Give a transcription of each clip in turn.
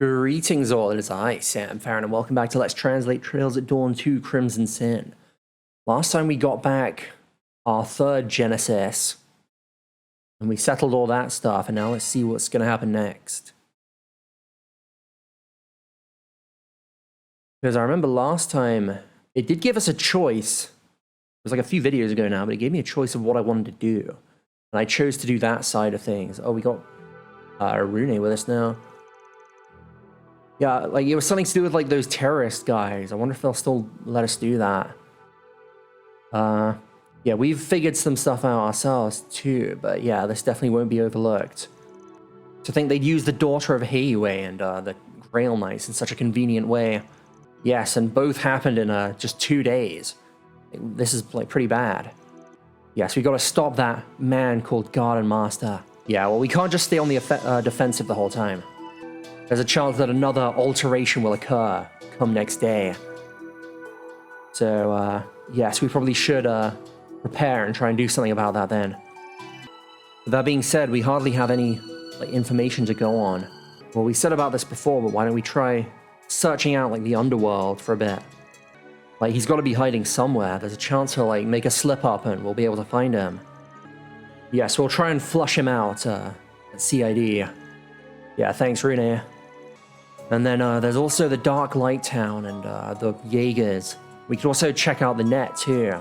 Greetings all, it is I, Sam Farron, and welcome back to Let's Translate Trails at Dawn 2 Crimson Sin. Last time we got back our third Genesis, and we settled all that stuff, and now let's see what's going to happen next. Because I remember last time, it did give us a choice. It was like a few videos ago now, but it gave me a choice of what I wanted to do. And I chose to do that side of things. Oh, we got Rune with us now. Yeah, like it was something to do with like those terrorist guys. I wonder if they'll still let us do that. Yeah, we've figured some stuff out ourselves too, but yeah, this definitely won't be overlooked. To think they'd use the daughter of Heiwe and the Grail Knights in such a convenient way. Yes, and both happened in just 2 days. This is like pretty bad. Yes, we got to stop that man called Garden Master. Yeah, well, we can't just stay on the defensive the whole time. There's a chance that another alteration will occur come next day. So, yes, we probably should prepare and try and do something about that then. With that being said, we hardly have any like information to go on. Well, we said about this before, but why don't we try searching out like the underworld for a bit? Like, he's got to be hiding somewhere. There's a chance he'll like make a slip up and we'll be able to find him. Yes, we'll try and flush him out at CID. Yeah, thanks, Rune. And then there's also the Dark Light Town and the Jaegers. We could also check out the net too.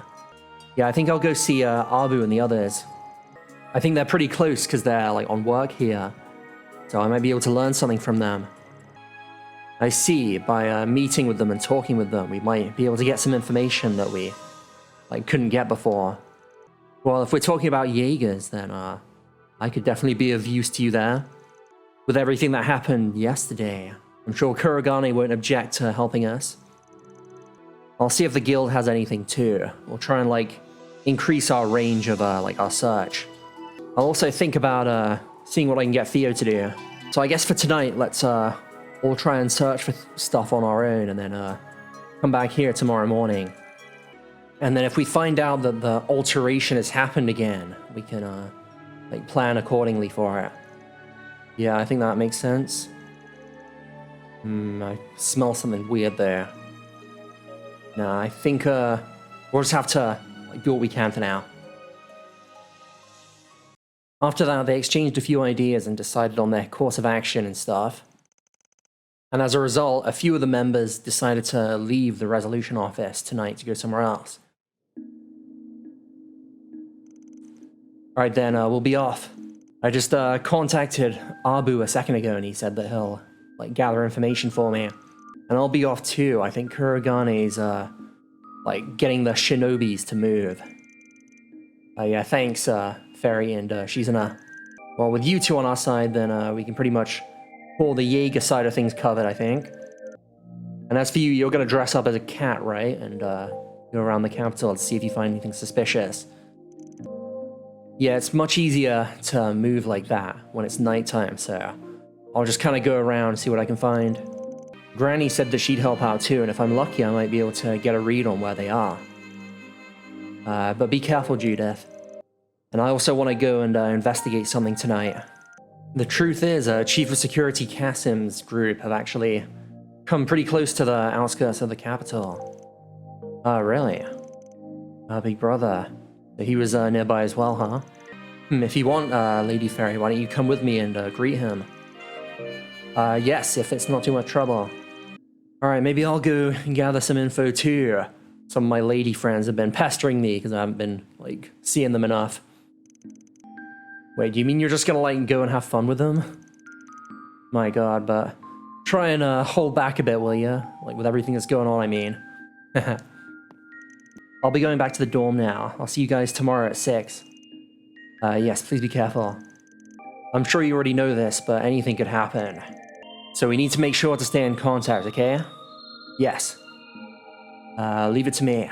Yeah, I think I'll go see Abu and the others. I think they're pretty close because they're like on work here. So I might be able to learn something from them. I see, by meeting with them and talking with them, we might be able to get some information that we like couldn't get before. Well, if we're talking about Jaegers, then I could definitely be of use to you there. With everything that happened yesterday, I'm sure Kurogane won't object to helping us. I'll see if the guild has anything too. We'll try and like increase our range of like our search. I'll also think about seeing what I can get Theo to do. So I guess for tonight, let's all try and search for stuff on our own and then come back here tomorrow morning. And then if we find out that the alteration has happened again, we can like plan accordingly for it. Yeah, I think that makes sense. I smell something weird there. Nah, I think we'll just have to like, do what we can for now. After that, they exchanged a few ideas and decided on their course of action and stuff. And as a result, a few of the members decided to leave the resolution office tonight to go somewhere else. Alright then, we'll be off. I just contacted Abu a second ago and he said that he'll like gather information for me. And I'll be off too. I think Kurogane's like getting the shinobis to move. Yeah, thanks, Ferry and Shizuna. Well, with you two on our side, then we can pretty much pull the Jaeger side of things covered, I think. And as for you, you're gonna dress up as a cat, right? And go around the capital to see if you find anything suspicious. Yeah, it's much easier to move like that when it's nighttime, so I'll just kind of go around and see what I can find. Granny said that she'd help out too, and if I'm lucky, I might be able to get a read on where they are. But be careful, Judith. And I also want to go and investigate something tonight. The truth is, Chief of Security Kasim's group have actually come pretty close to the outskirts of the capital. Oh, really? Big brother. He was nearby as well, huh? If you want, Lady Fairy, why don't you come with me and greet him? Yes, if it's not too much trouble. Alright, maybe I'll go and gather some info too. Some of my lady friends have been pestering me because I haven't been, like, seeing them enough. Wait, do you mean you're just gonna, like, go and have fun with them? My god, but try and hold back a bit, will ya? Like, with everything that's going on, I mean. I'll be going back to the dorm now. I'll see you guys tomorrow at 6. Yes, please be careful. I'm sure you already know this, but anything could happen. So we need to make sure to stay in contact, okay? Yes. Leave it to me.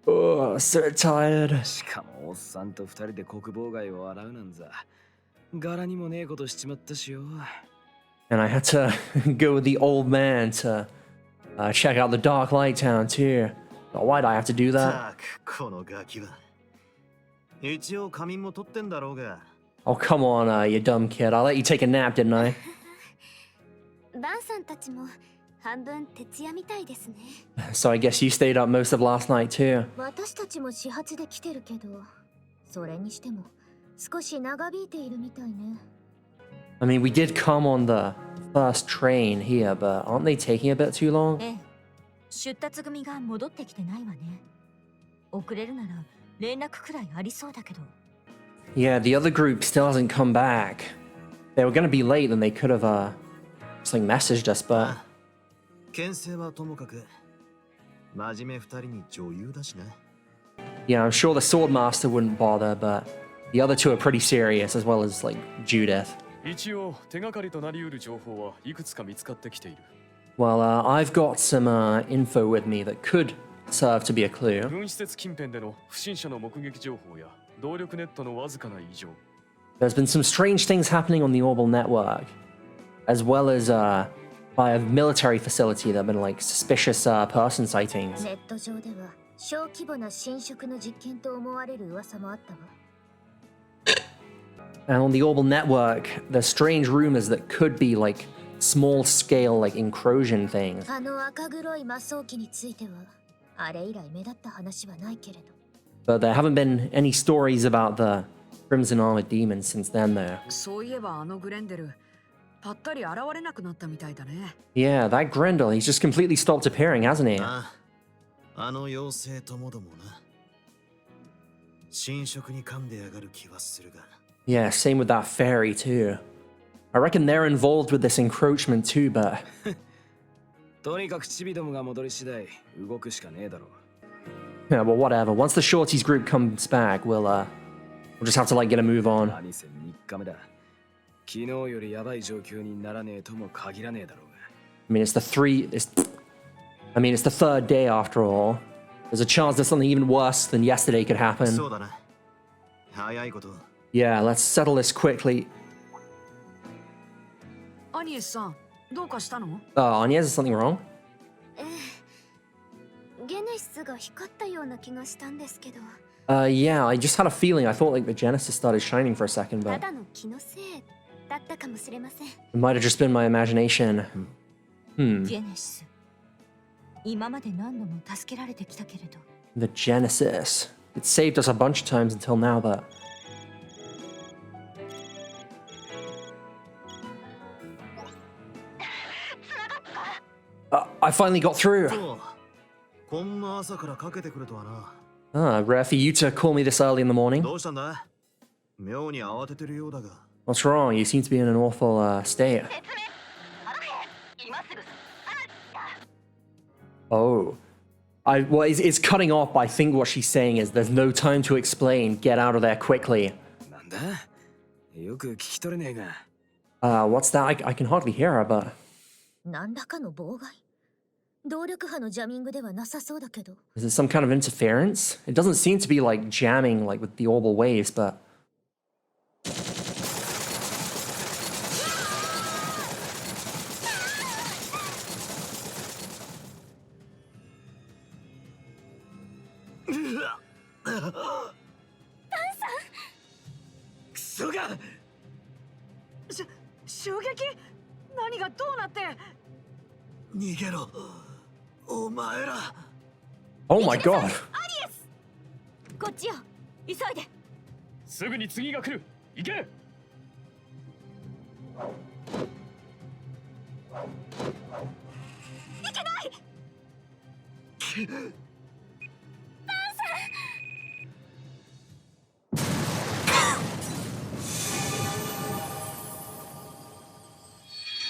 Oh, so tired. And I had to go with the old man to check out the Dark Light Town too. Oh, why'd I have to do that? Oh, come on, you dumb kid. I let you take a nap, didn't I? So I guess you stayed up most of last night too. I mean, we did come on the first train here, but aren't they taking a bit too long? Yeah, the other group still hasn't come back. They were gonna be late, then they could have just like messaged us, but yeah, I'm sure the Swordmaster wouldn't bother, but the other two are pretty serious, as well as like Judith. Well, I've got some info with me that could serve to be a clue. There's been some strange things happening on the Orbital Network, as well as by a military facility that have been like suspicious person sightings. And on the Orbital Network, there's strange rumors that could be like small-scale like incursion things. But there haven't been any stories about the Crimson Armored Demons since then, though. Yeah, that Grendel, he's just completely stopped appearing, hasn't he? Yeah, same with that fairy, too. I reckon they're involved with this encroachment, too, but... Yeah, well, whatever. Once the Shorties group comes back, we'll just have to, like, get a move on. I mean, it's the third day, after all. There's a chance that something even worse than yesterday could happen. Yeah, let's settle this quickly. Agnes, is something wrong? Yeah, I just had a feeling. I thought like the Genesis started shining for a second, but it might have just been my imagination. The Genesis. It saved us a bunch of times until now, but... I finally got through. Rare for you to call me this early in the morning. What's wrong? You seem to be in an awful state. Oh. Well, it's cutting off, but I think what she's saying is there's no time to explain. Get out of there quickly. What's that? I can hardly hear her, but... Is it some kind of interference? It doesn't seem to be like jamming like with the orbital waves, but... Oh my god.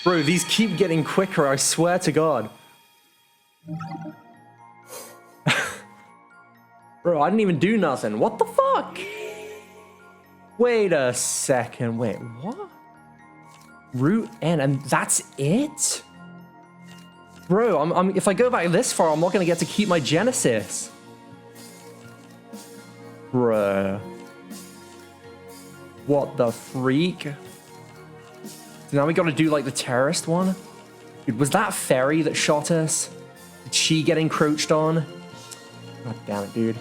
Bro, these keep getting quicker, I swear to God. Bro, I didn't even do nothing. What the fuck? Wait a second. Wait, what? Root N, and that's it? Bro, if I go back this far, I'm not gonna get to keep my Genesis. Bro. What the freak? So now we gotta do like the terrorist one? Dude, was that Fairy that shot us? Did she get encroached on? God damn it, dude.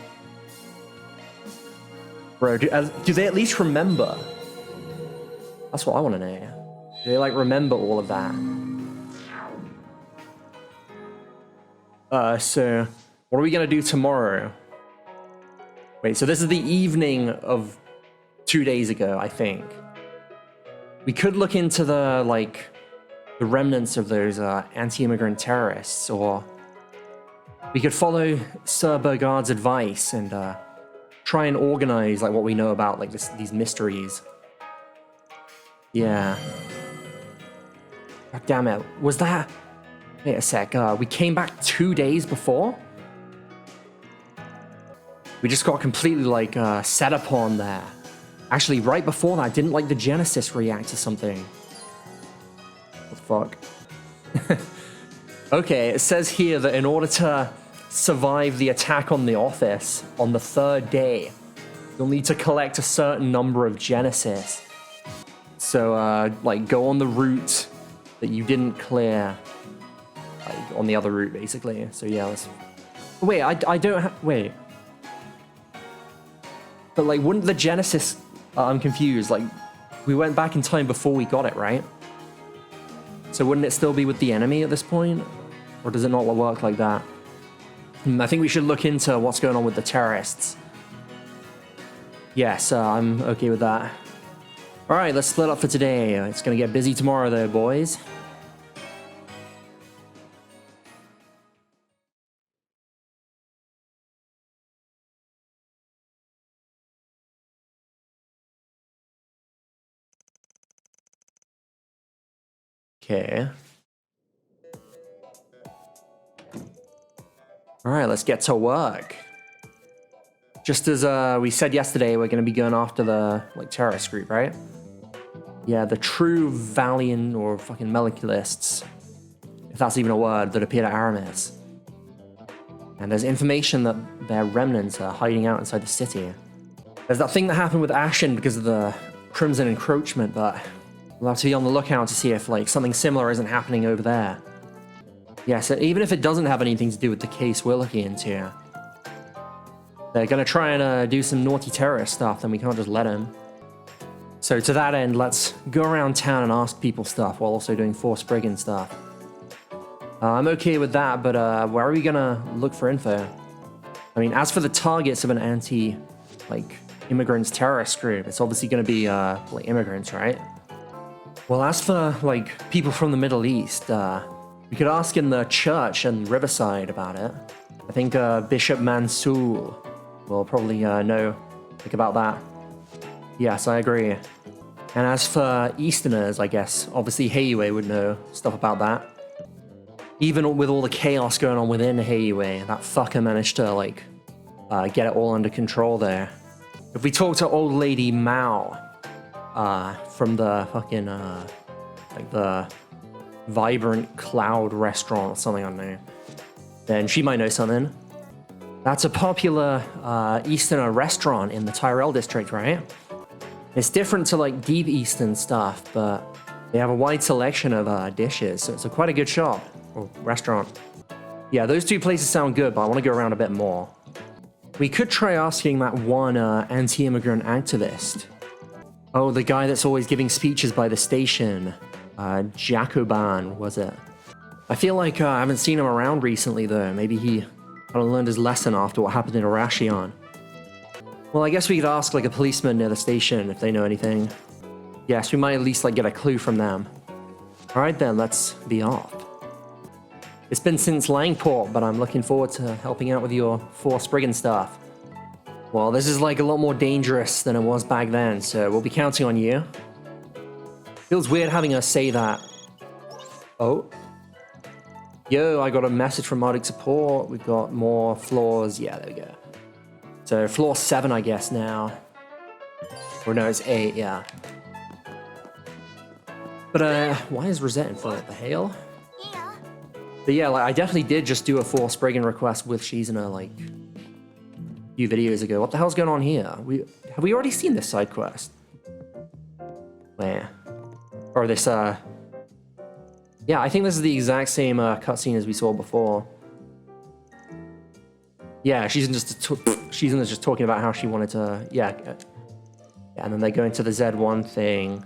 Bro, do they at least remember? That's what I want to know. Do they like remember all of that? So what are we gonna do tomorrow? Wait, so this is the evening of 2 days ago, I think. We could look into the remnants of those anti-immigrant terrorists, or we could follow Sir Burgard's advice and try and organize like what we know about like these mysteries. Yeah. God damn it. Was that... Wait a sec. We came back 2 days before? We just got completely like set upon there. Actually, right before that, didn't like the Genesis react to something? What the fuck? Okay, it says here that in order to survive the attack on the office on the 3rd day, you'll need to collect a certain number of Genesis. So, like, go on the route that you didn't clear. Like, on the other route, basically. So, yeah, let's... Wait, I don't have... Wait. But, like, wouldn't the Genesis... I'm confused. Like, we went back in time before we got it, right? So wouldn't it still be with the enemy at this point? Or does it not work like that? I think we should look into what's going on with the terrorists. Yes, I'm okay with that. Alright, let's split up for today. It's gonna get busy tomorrow though, boys. Okay. Alright, let's get to work. Just as we said yesterday, we're going to be going after the terrorist group, right? Yeah, the true Valiant or fucking Moleculists, if that's even a word, that appeared at Aramis. And there's information that their remnants are hiding out inside the city. There's that thing that happened with Ashen because of the Crimson encroachment, but we'll have to be on the lookout to see if something similar isn't happening over there. Yeah, so even if it doesn't have anything to do with the case we're looking into, they're gonna try and do some naughty terrorist stuff, then we can't just let them. So to that end, let's go around town and ask people stuff while also doing forced brigand stuff. I'm okay with that, but where are we gonna look for info? I mean, as for the targets of an immigrants terrorist group, it's obviously gonna be immigrants, right? Well, as for people from the Middle East, we could ask in the church in Riverside about it. I think Bishop Mansoul will probably know about that. Yes, I agree. And as for Easterners, I guess, obviously Heiwei would know stuff about that. Even with all the chaos going on within Heiwei, that fucker managed to, get it all under control there. If we talk to old lady Mao, from the fucking, the Vibrant Cloud restaurant or something, I don't know, then she might know something. That's a popular Easterner restaurant in the Tyrell district, right? It's different to Deep Eastern stuff, but they have a wide selection of dishes, so it's quite a good shop or restaurant. Yeah, those two places sound good, but I want to go around a bit more. We could try asking that one anti-immigrant activist. Oh, the guy that's always giving speeches by the station. Jacoban, was it? I feel like I haven't seen him around recently, though. Maybe he kind of learned his lesson after what happened in Arashion. Well, I guess we could ask a policeman near the station if they know anything. Yes, we might at least get a clue from them. Alright then, let's be off. It's been since Langport, but I'm looking forward to helping out with your forced brigand stuff. Well, this is a lot more dangerous than it was back then, so we'll be counting on you. Feels weird having us say that. Oh. Yo, I got a message from Arctic Support. We've got more floors. Yeah, there we go. So floor 7, I guess, now. Or no, it's 8, yeah. But, why is Rosette in front of the hail? But yeah, like I definitely did just do a full Spriggan request with Shizuna like a few videos ago. What the hell's going on here? Have we already seen this side quest? Where? Or this yeah, I think this is the exact same cutscene as we saw before. Yeah, Shizuna's just talking about how she wanted to, yeah, and then they go into the Z1 thing.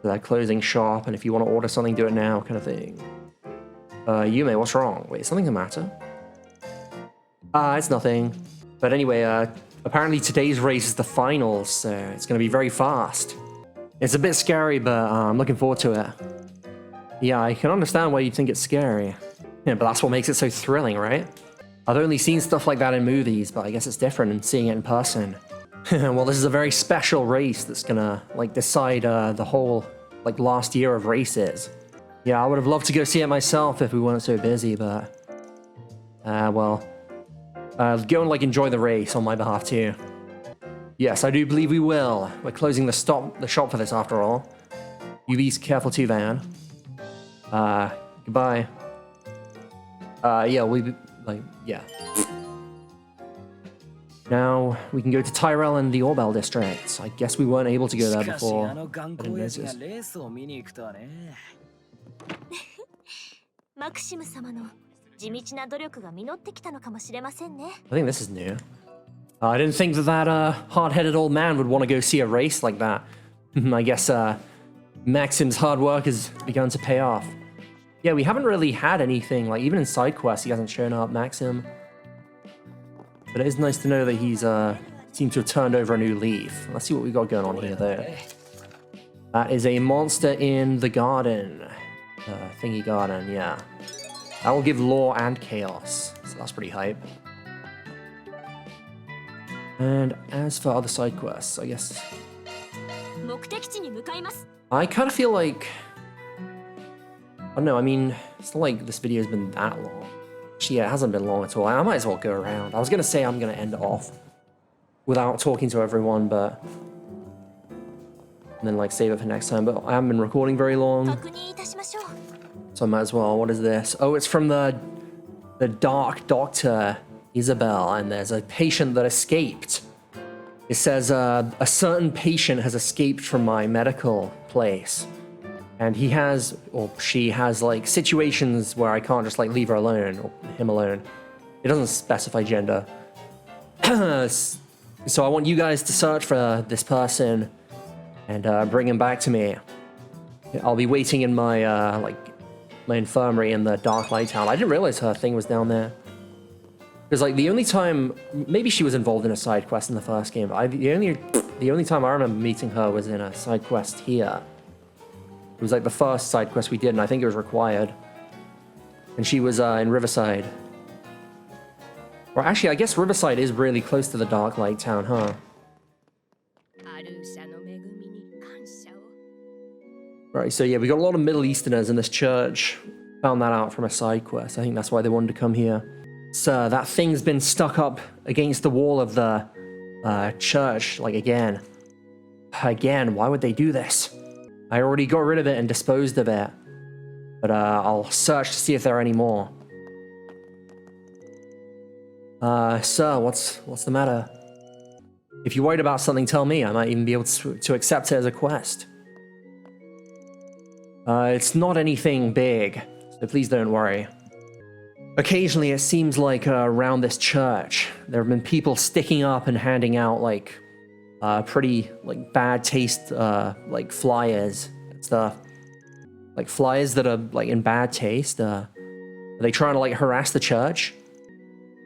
That closing shop, and if you want to order something, do it now, kind of thing. Yume, what's wrong? Wait, is something the matter? It's nothing. But anyway, apparently today's race is the finals, so it's going to be very fast. It's a bit scary, but I'm looking forward to it. Yeah, I can understand why you'd think it's scary. Yeah, but that's what makes it so thrilling, right? I've only seen stuff like that in movies, but I guess it's different in seeing it in person. Well, this is a very special race that's gonna, like, decide the whole, like, last year of races. Yeah, I would have loved to go see it myself if we weren't so busy, but... well... go and, like, enjoy the race on my behalf, too. Yes, I do believe we will. We're closing the shop for this, after all. You be careful too, Van. Goodbye. Yeah, yeah. Now, we can go to Tyrell and the Orbell districts. I guess we weren't able to go there before. I didn't notice. I think this is new. I didn't think that hard-headed old man would want to go see a race like that. I guess Maxim's hard work has begun to pay off. Yeah, we haven't really had anything, like even in side quests he hasn't shown up, Maxim. But it is nice to know that he's seemed to have turned over a new leaf. Let's see what we got going on here though. That is a monster in the garden. Thingy garden, yeah. That will give law and chaos, so that's pretty hype. And as for other side quests, I guess... I kind of feel like... Oh no, I mean, it's not like this video's been that long. Actually, yeah, it hasn't been long at all. I might as well go around. I was going to say I'm going to end it off without talking to everyone, but... And then, like, save it for next time, but I haven't been recording very long. So I might as well. What is this? Oh, it's from the Dark Doctor, Isabel, and there's a patient that escaped. It says, a certain patient has escaped from my medical place. And he has, or she has, like, situations where I can't just, like, leave her alone, or him alone. It doesn't specify gender. So I want you guys to search for this person and bring him back to me. I'll be waiting in my, my infirmary in the Dark Light Town. I didn't realize her thing was down there. Because, like, the only time... Maybe she was involved in a side quest in the first game, but the only time I remember meeting her was in a side quest here. It was, like, the first side quest we did, and I think it was required. And she was in Riverside. Or actually, I guess Riverside is really close to the Dark Light Town, huh? Right, so yeah, we got a lot of Middle Easterners in this church. Found that out from a side quest. I think that's why they wanted to come here. Sir, that thing's been stuck up against the wall of the church, like, again. Again, why would they do this? I already got rid of it and disposed of it. But I'll search to see if there are any more. Sir, what's the matter? If you're worried about something, tell me. I might even be able to accept it as a quest. It's not anything big, so please don't worry. Occasionally, it seems like around this church, there have been people sticking up and handing out, like, pretty, like, bad taste, like, flyers and stuff. Like, flyers that are, like, in bad taste. Are they trying to, like, harass the church?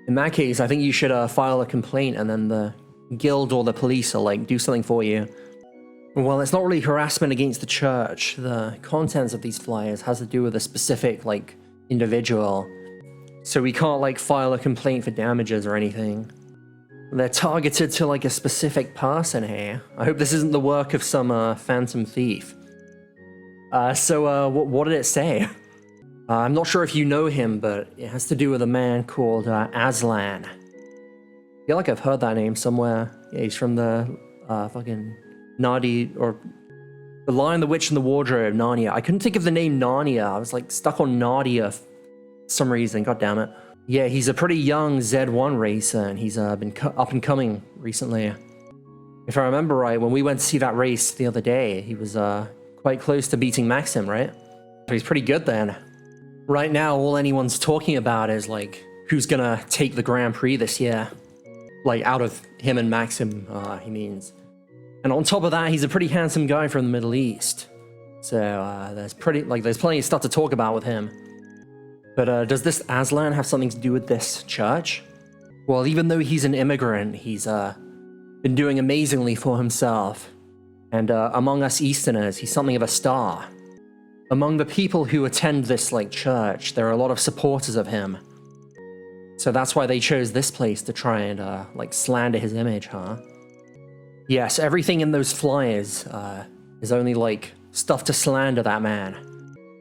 In that case, I think you should file a complaint, and then the guild or the police will, like, do something for you. Well, it's not really harassment against the church. The contents of these flyers has to do with a specific, like, individual. So we can't, like, file a complaint for damages or anything. They're targeted to, like, a specific person here. I hope this isn't the work of some phantom thief. So what did it say? I'm not sure if you know him, but it has to do with a man called Aslan. I feel like I've heard that name somewhere. Yeah, he's from the fucking Nadi, or The Lion, the Witch, and the Wardrobe, Narnia. I couldn't think of the name Narnia. I was like stuck on Nadia for some reason. God damn it. Yeah, he's a pretty young Z1 racer, and he's been up and coming recently. If I remember right, when we went to see that race the other day, he was quite close to beating Maxim, right? So he's pretty good then. Right now, all anyone's talking about is like, who's gonna take the Grand Prix this year? Like, out of him and Maxim, he means. And on top of that, he's a pretty handsome guy from the Middle East. So there's plenty of stuff to talk about with him. But does this Aslan have something to do with this church? Well, even though he's an immigrant, he's been doing amazingly for himself. And among us Easterners, he's something of a star. Among the people who attend this church, there are a lot of supporters of him. So that's why they chose this place to try and slander his image, huh? Yes, everything in those flyers is only stuff to slander that man,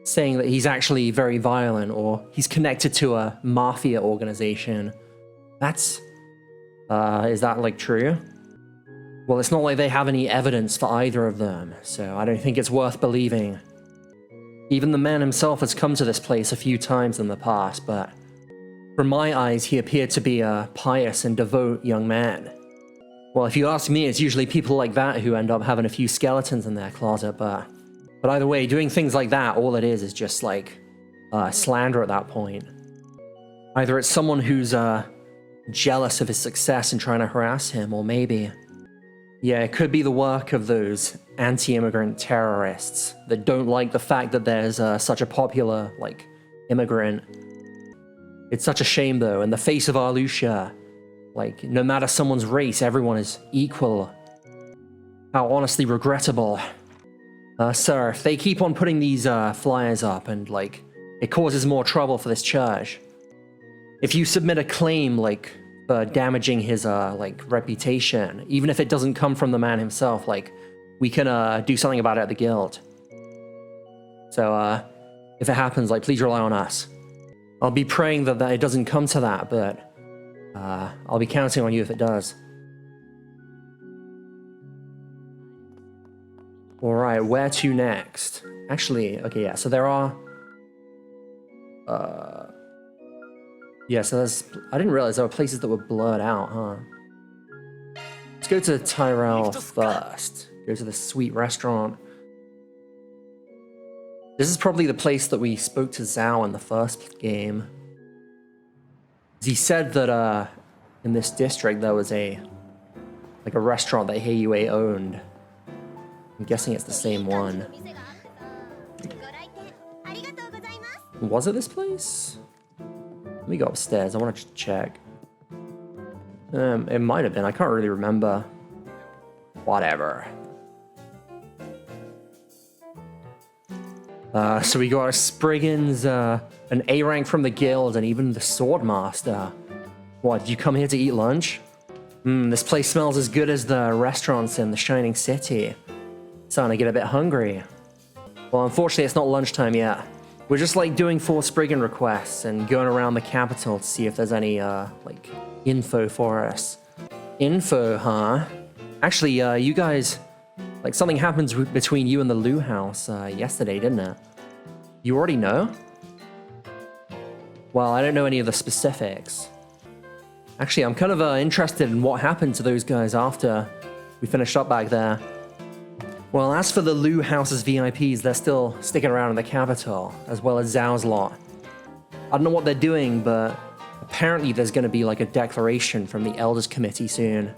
saying that he's actually very violent or he's connected to a mafia organization. Is that true? Well, it's not like they have any evidence for either of them, so I don't think it's worth believing. Even the man himself has come to this place a few times in the past, but from my eyes, he appeared to be a pious and devout young man. Well, if you ask me, it's usually people like that who end up having a few skeletons in their closet, but either way, doing things like that, all it is just slander at that point. Either it's someone who's jealous of his success and trying to harass him, or maybe, yeah, it could be the work of those anti-immigrant terrorists that don't like the fact that there's such a popular, immigrant. It's such a shame, though, in the face of our Lucia. No matter someone's race, everyone is equal. How honestly regrettable. Sir, if they keep on putting these flyers up and, it causes more trouble for this church, if you submit a claim, for damaging his, reputation, even if it doesn't come from the man himself, we can, do something about it at the guild. So, if it happens, please rely on us. I'll be praying that it doesn't come to that, but I'll be counting on you if it does. Alright, where to next? Actually, okay, yeah, so there are... yeah, so I didn't realize there were places that were blurred out, huh? Let's go to Tyrell first. Go to the sweet restaurant. This is probably the place that we spoke to Zhao in the first game. He said that in this district there was a restaurant that Heiyue owned. I'm guessing it's the same one. Was it this place? Let me go upstairs. I want to check. It might have been. I can't really remember. Whatever. So we got our Spriggans, an A rank from the guild, and even the Swordmaster. What, did you come here to eat lunch? This place smells as good as the restaurants in the Shining City. Starting to get a bit hungry. Well, unfortunately, it's not lunchtime yet. We're just doing 4 Spriggan requests and going around the capital to see if there's any, info for us. Info, huh? Actually, you guys, something happened between you and the Lu house yesterday, didn't it? You already know? Well, I don't know any of the specifics. Actually, I'm kind of interested in what happened to those guys after we finished up back there. Well, as for the Lu house's VIPs, they're still sticking around in the capital, as well as Zhao's lot. I don't know what they're doing, but apparently there's going to be a declaration from the Elders Committee soon.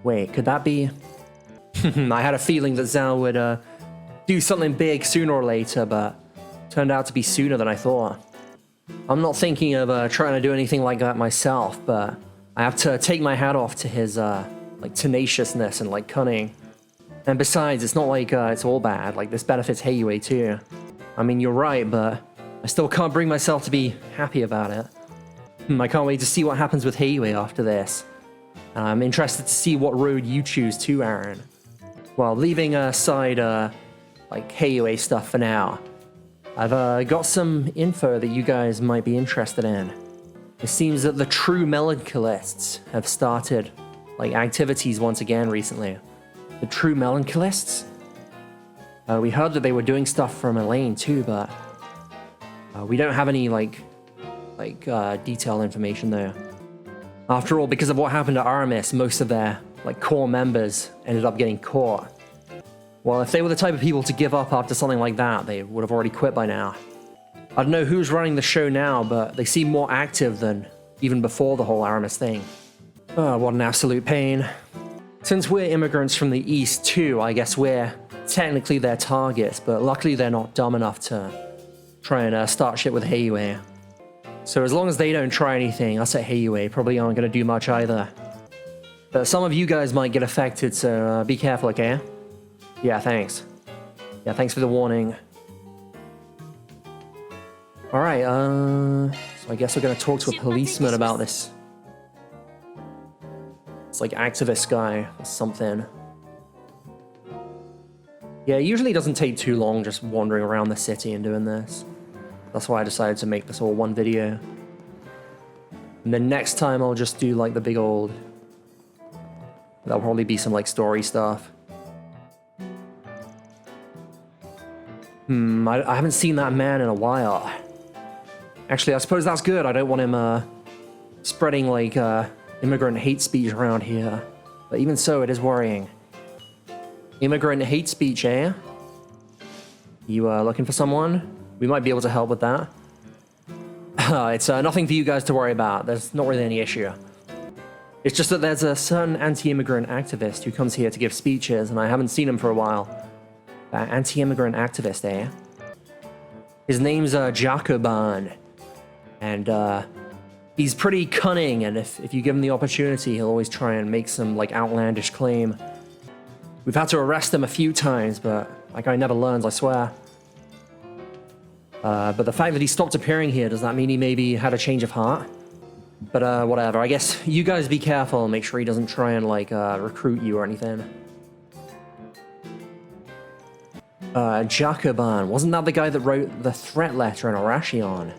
Wait, could that be... I had a feeling that Zhao would do something big sooner or later, but turned out to be sooner than I thought. I'm not thinking of trying to do anything like that myself, but I have to take my hat off to his tenaciousness and cunning. And besides, it's not it's all bad. This benefits Heiyue too. I mean, you're right, but I still can't bring myself to be happy about it. I can't wait to see what happens with Heiyue after this. I'm interested to see what road you choose too, Aaron. Well, leaving aside, Heiyue stuff for now, I've got some info that you guys might be interested in. It seems that the true melancholists have started, activities once again recently. The true melancholists? We heard that they were doing stuff from Elaine too, but we don't have any detailed information there. After all, because of what happened to Aramis, most of their core members ended up getting caught. Well, if they were the type of people to give up after something like that, they would have already quit by now. I don't know who's running the show now, but they seem more active than even before the whole Aramis thing. Oh, what an absolute pain. Since we're immigrants from the East too, I guess we're technically their targets, but luckily they're not dumb enough to try and start shit with Heiyue. So as long as they don't try anything, us at Heiyue probably aren't going to do much either. But some of you guys might get affected, so be careful, okay? Yeah, thanks. Yeah, thanks for the warning. Alright, so I guess we're going to talk to a policeman about this. It's like activist guy or something. Yeah, it usually doesn't take too long just wandering around the city and doing this. That's why I decided to make this all one video. And then next time I'll just do the big old... That'll probably be some story stuff. I haven't seen that man in a while. Actually, I suppose that's good. I don't want him spreading immigrant hate speech around here. But even so, it is worrying. Immigrant hate speech, eh? You looking for someone? We might be able to help with that. It's nothing for you guys to worry about. There's not really any issue. It's just that there's a certain anti-immigrant activist who comes here to give speeches, and I haven't seen him for a while. Anti-immigrant activist, eh? His name's Jacoban. And he's pretty cunning, and if you give him the opportunity, he'll always try and make some outlandish claim. We've had to arrest him a few times, but that guy never learns, I swear. But the fact that he stopped appearing here, does that mean he maybe had a change of heart? But whatever, I guess you guys be careful and make sure he doesn't try and recruit you or anything. Jacoban, wasn't that the guy that wrote the threat letter in Arashion?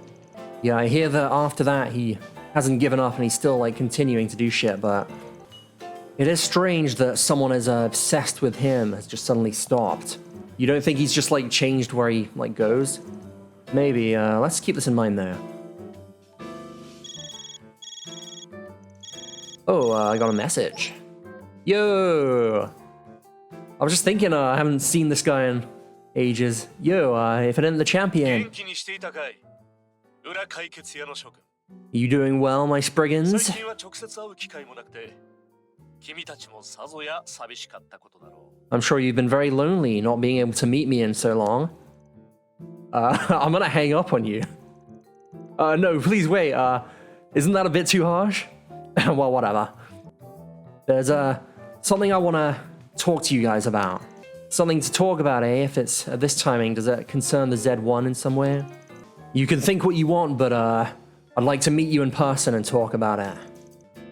Yeah, I hear that after that he hasn't given up and he's still continuing to do shit, but it is strange that someone as obsessed with him has just suddenly stopped. You don't think he's just changed where he goes? Maybe, let's keep this in mind though. Oh, I got a message. Yo! I was just thinking, I haven't seen this guy in ages. Yo, if it ain't the champion. You doing well, my Spriggans? I'm sure you've been very lonely not being able to meet me in so long. I'm gonna hang up on you. No, please wait, isn't that a bit too harsh? Well, whatever. There's something I want to talk to you guys about. Something to talk about, eh? If it's at this timing, does it concern the Z1 in some way? You can think what you want, but I'd like to meet you in person and talk about it.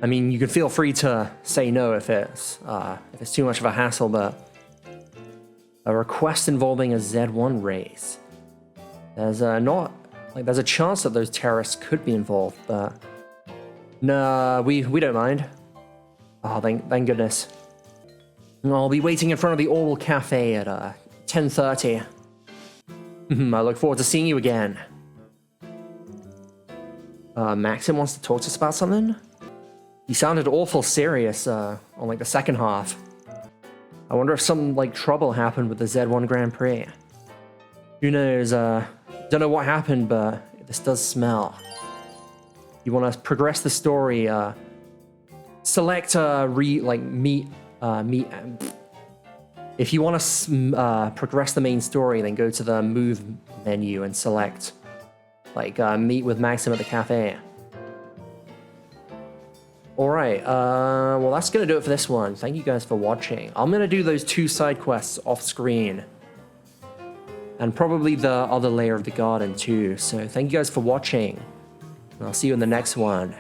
I mean, you can feel free to say no if it's too much of a hassle, but a request involving a Z1 race. There's there's a chance that those terrorists could be involved, but no, we don't mind. Oh, thank goodness. I'll be waiting in front of the Oral Cafe at 10:30. I look forward to seeing you again. Maxim wants to talk to us about something? He sounded awful serious on the second half. I wonder if some trouble happened with the Z1 Grand Prix. Who knows? Don't know what happened, but this does smell. You want to progress the story? Select meet. If you want to progress the main story, then go to the move menu and select meet with Maxim at the cafe. Alright, well that's gonna do it for this one. Thank you guys for watching. I'm gonna do those 2 side quests off screen. And probably the other layer of the garden too. So thank you guys for watching. And I'll see you in the next one.